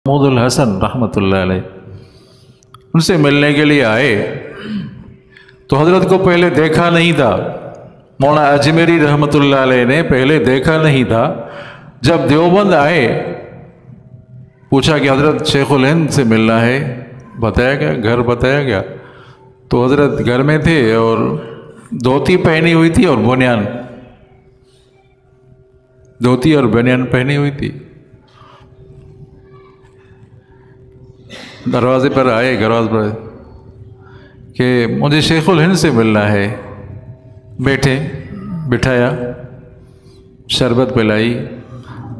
محمود الحسن رحمۃ اللہ علیہ ان سے ملنے کے لیے آئے تو حضرت کو پہلے دیکھا نہیں تھا. مولانا اجمیری رحمۃ اللہ علیہ نے پہلے دیکھا نہیں تھا. جب دیوبند آئے پوچھا کہ حضرت شیخ الہند سے ملنا ہے، بتایا گیا، گھر بتایا گیا. تو حضرت گھر میں تھے اور دھوتی پہنی ہوئی تھی اور بنیان، دھوتی اور بنیان پہنی ہوئی تھی. دروازے پر آئے، دروازے پر کہ مجھے شیخ الہند سے ملنا ہے. بیٹھے، بٹھایا، شربت پلائی.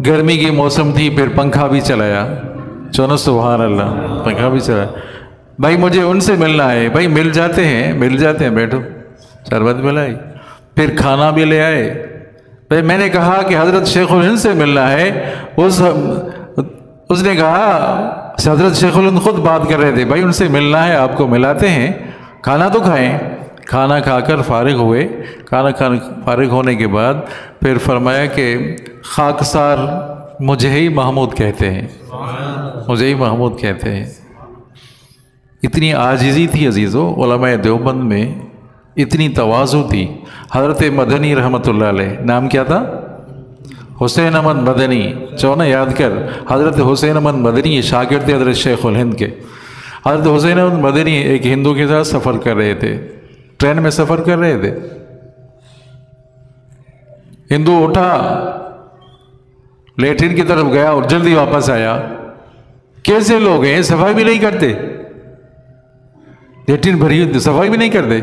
گرمی کی موسم تھی، پھر پنکھا بھی چلایا. چونو سبحان اللہ، پنکھا بھی چلایا. بھائی مجھے ان سے ملنا ہے. بھائی مل جاتے ہیں، بیٹھو. شربت پلائی، پھر کھانا بھی لے آئے. بھائی میں نے کہا کہ حضرت شیخ الہند سے ملنا ہے. اس نے کہا حضرت شیخ الہند خود بات کر رہے تھے، بھائی ان سے ملنا ہے، آپ کو ملاتے ہیں، کھانا تو کھائیں. کھانا کھا کر فارغ ہوئے. کھانا فارغ ہونے کے بعد پھر فرمایا کہ خاکسار مجھے ہی محمود کہتے ہیں، مجھے ہی محمود کہتے ہیں. اتنی عاجزی تھی عزیزو علماء دیوبند میں، اتنی تواضع تھی. حضرت مدنی رحمۃ اللہ علیہ، نام کیا تھا؟ حسین احمد مدنی. نا یاد کر، حضرت حسین احمد مدنی شاگرد تھے حضرت شیخ الہند کے. حضرت حسین احمد مدنی ایک ہندو کے ساتھ سفر کر رہے تھے، ٹرین میں سفر کر رہے تھے. ہندو اٹھا، لیٹرین کی طرف گیا اور جلدی واپس آیا. کیسے لوگ ہیں، صفائی بھی نہیں کرتے، لیٹرین بھری ہوئی صفائی بھی نہیں کرتے.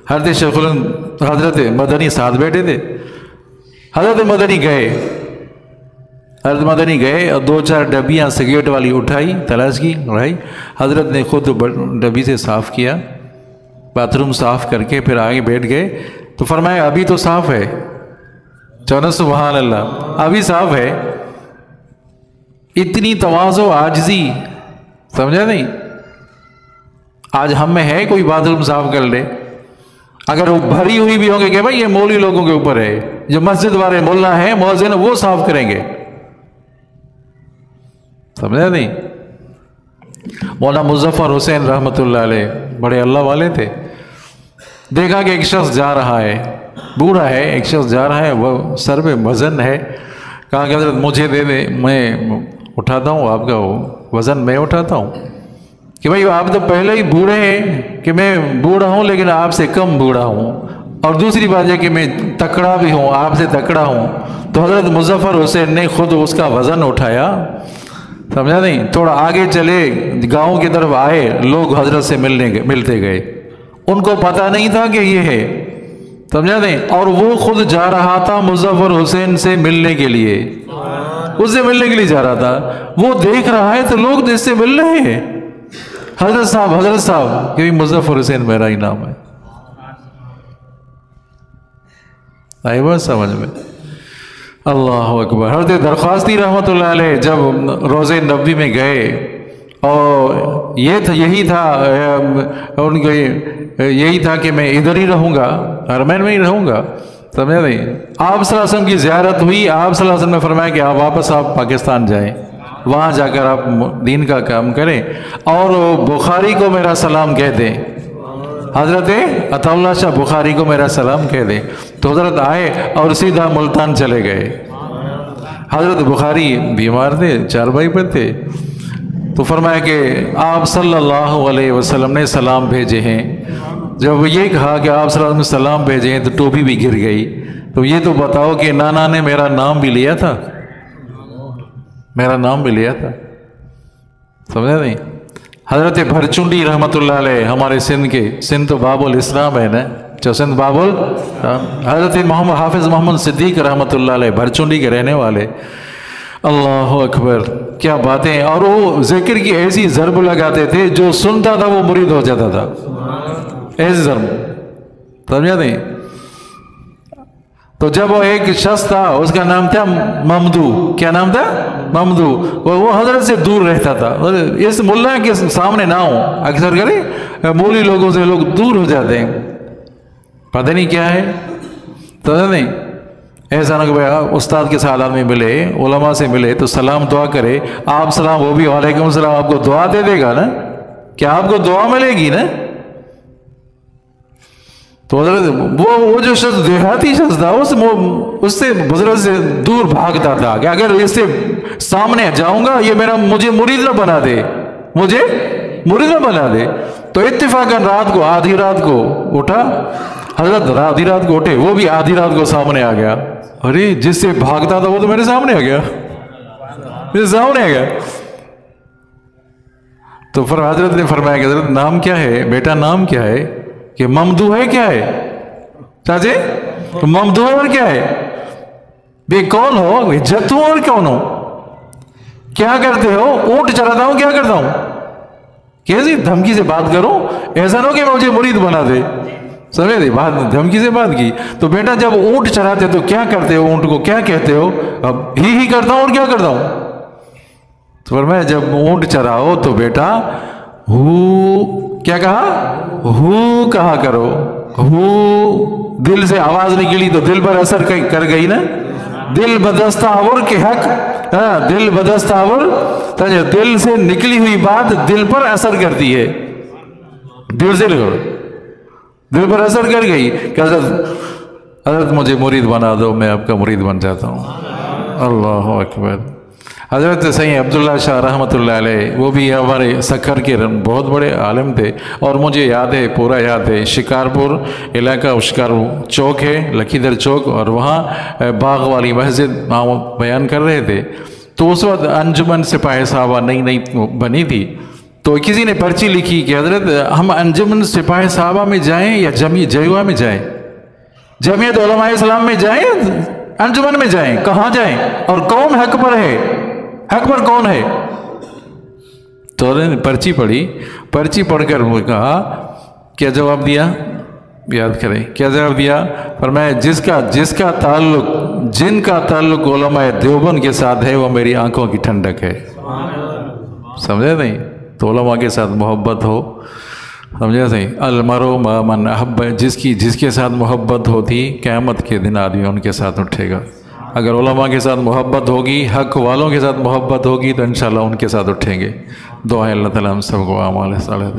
حضرت شیخ الہند حضرت مدنی ساتھ بیٹھے تھے. حضرت مدنی گئے اور 2-4 ڈبیاں سگریٹ والی اٹھائی، تلاش کی، اڑائی. حضرت نے خود ڈبی سے صاف کیا، باتھ روم صاف کر کے پھر آگے بیٹھ گئے. تو فرمایا ابھی تو صاف ہے. چونا سبحان اللہ، ابھی صاف ہے. اتنی تواضع، عاجزی، سمجھا نہیں؟ آج ہم میں ہے کوئی باتھ روم صاف کر لے؟ اگر وہ بھری ہوئی بھی ہوں گے کہ بھائی یہ مولوی لوگوں کے اوپر ہے، جو مسجد والے مولانا ہے، مؤذن، وہ صاف کریں گے. سمجھا نہیں؟ مولانا مظفر حسین رحمۃ اللہ علیہ بڑے اللہ والے تھے. دیکھا کہ ایک شخص جا رہا ہے، بوڑھا ہے، ایک شخص جا رہا ہے، وہ سر پہ وزن ہے. کہا کہ حضرت مجھے دے دیں، میں اٹھاتا ہوں، آپ کا وزن میں اٹھاتا ہوں. کہ بھائی آپ تو پہلے ہی بوڑھے ہیں کہ میں بوڑھا ہوں لیکن آپ سے کم بوڑھا ہوں، اور دوسری بات ہے کہ میں تکڑا بھی ہوں، آپ سے تکڑا ہوں. تو حضرت مظفر حسین نے خود اس کا وزن اٹھایا. سمجھا نہیں؟ تھوڑا آگے چلے، گاؤں کی طرف آئے، لوگ حضرت سے ملتے گئے. ان کو پتہ نہیں تھا کہ یہ ہے، سمجھا نہیں؟ اور وہ خود جا رہا تھا مظفر حسین سے ملنے کے لیے، اس سے ملنے کے لیے جا رہا تھا. وہ دیکھ رہا ہے تو لوگ اس سے مل رہے ہیں. حضرت صاحب کہ مظفر حسین میرا ہی نام ہے. آئی بات سمجھ میں؟ اللہ اکبر. حضرت درخواستی رحمۃ اللہ علیہ جب روضہ نبوی میں گئے، اور یہی تھا ان کو، یہی تھا کہ میں ادھر ہی رہوں گا، حرمین میں ہی رہوں گا. سمجھا نہیں؟ آپ صلی اللہ علیہ وسلم کی زیارت ہوئی. آپ صلی اللہ علیہ وسلم نے فرمایا کہ واپس آپ پاکستان جائیں، وہاں جا کر آپ دین کا کام کریں، اور بخاری کو میرا سلام کہہ دیں، حضرت عطا اللہ شاہ بخاری کو میرا سلام کہہ دیں. تو حضرت آئے اور سیدھا ملتان چلے گئے. حضرت بخاری بیمار تھے، چارپائی پر تھے. تو فرمایا کہ آپ صلی اللہ علیہ وسلم نے سلام بھیجے ہیں. جب یہ کہا کہ آپ صلی اللہ علیہ وسلم نے سلام بھیجے ہیں تو ٹوپی بھی گر گئی. تو یہ تو بتاؤ کہ نانا نے میرا نام بھی لیا تھا، میرا نام بھی لیا تھا. سمجھا نہیں؟ حضرت بھرچنڈی رحمۃ اللہ علیہ ہمارے سندھ کے، سندھ تو باب الاسلام ہے نا، جو سندھ باب حضرت محمد حافظ محمد صدیق رحمۃ اللہ علیہ بھرچنڈی کے رہنے والے. اللہ اکبر، کیا باتیں. اور وہ ذکر کی ایسی ضرب لگاتے تھے، جو سنتا تھا وہ مرید ہو جاتا تھا. ایسی ضرب، سمجھا نہیں؟ تو جب وہ ایک شخص تھا، اس کا نام تھا ممدو. کیا نام تھا؟ ممدو. وہ حضرت سے دور رہتا تھا. اس ملا کے سامنے نہ ہو، اکثر کرے مولی لوگوں سے لوگ دور ہو جاتے ہیں، پتہ نہیں کیا ہے. تو نہیں ایسا نہ کہ بھائی استاد کے ساتھ آدمی ملے، علماء سے ملے تو سلام دعا کرے، آپ سلام وہ بھی وعلیکم السلام، آپ کو دعا دے دے گا نا، کیا آپ کو دعا ملے گی نا؟ تو حضرت وہ جو شخص دیہاتی شخص تھا اس سے بزرگ سے دور بھاگتا تھا کہ اگر اس سے سامنے جاؤں گا یہ مجھے مرید نہ بنا دے، مجھے مرید نہ بنا دے۔ تو اتفاقاً رات کو آدھی رات کو اٹھا حضرت، آدھی رات کو اٹھے، وہ بھی آدھی رات کو سامنے آ گیا، ارے جس سے بھاگتا تھا وہ تو میرے سامنے آ گیا، میرے سامنے آ گیا۔ تو پھر حضرت نے فرمایا کہ حضرت نام کیا ہے بیٹا، نام کیا ہے؟ کہ ممدو ہے، کیا ہے چاچے؟ ممدو ہے اور کیا ہے؟ بے کون ہو؟ جت ہوں اور کون ہو؟ کیا کرتے ہو؟ اونٹ چراتا ہوں، کیا کرتا ہوں؟ کیسی دھمکی سے بات کروں، ایسا نہ ہو کہ مجھے مرید بنا دے، سمجھے تھے بات، دھمکی سے بات کی۔ تو بیٹا جب اونٹ چراتے تو کیا کرتے ہو؟ اونٹ کو کیا کہتے ہو؟ اب ہی کرتا ہوں اور کیا کرتا ہوں؟ تو فرمایا جب اونٹ چراؤ تو بیٹا ہو، کیا کہا؟ ہو کہا کرو، ہو، دل سے آواز نکلی تو دل پر اثر کر گئی نا، دل بدستاور کے حق، دل بدستاور، دل سے نکلی ہوئی بات دل پر اثر کرتی ہے، دل سے دل پر اثر کر گئی کہ حضرت مجھے مرید بنا دو، میں آپ کا مرید بن جاتا ہوں۔ اللہ اکبر۔ حضرت سید عبداللہ شاہ رحمۃ اللہ علیہ، وہ بھی ہمارے سکھر کے بہت بڑے عالم تھے، اور مجھے یاد ہے، پورا یاد ہے، شکارپور علاقہ، شکار چوک ہے، لکھیدر چوک، اور وہاں باغ والی مسجد بیان کر رہے تھے۔ تو اس وقت انجمن سپاہی صحابہ نئی بنی تھی، تو کسی نے پرچی لکھی کہ حضرت ہم انجمن سپاہی صحابہ میں جائیں یا جیوا میں جائیں، جمعیت علماء اسلام میں جائیں، انجمن میں جائیں، کہاں جائیں، اور کون حق پر ہے، حق پر کون ہے؟ تو انہوں نے پرچی پڑھی، پرچی پڑھ کر وہ کہا، کیا جواب دیا؟ یاد کریں کیا جواب دیا؟ فرمایا جس کا تعلق، جن کا تعلق علماء دیوبند کے ساتھ ہے وہ میری آنکھوں کی ٹھنڈک ہے۔ سمجھے نہیں؟ تو علماء کے ساتھ محبت ہو، سمجھے نہیں؟ المرء مع من احب، جس کے ساتھ محبت ہوتی قیامت کے دن آدمی ان کے ساتھ اٹھے گا۔ اگر علماء کے ساتھ محبت ہوگی، حق والوں کے ساتھ محبت ہوگی، تو انشاءاللہ ان کے ساتھ اٹھیں گے۔ دعائیں اللہ تعالیٰ ہم سب کو اعمال صالحہ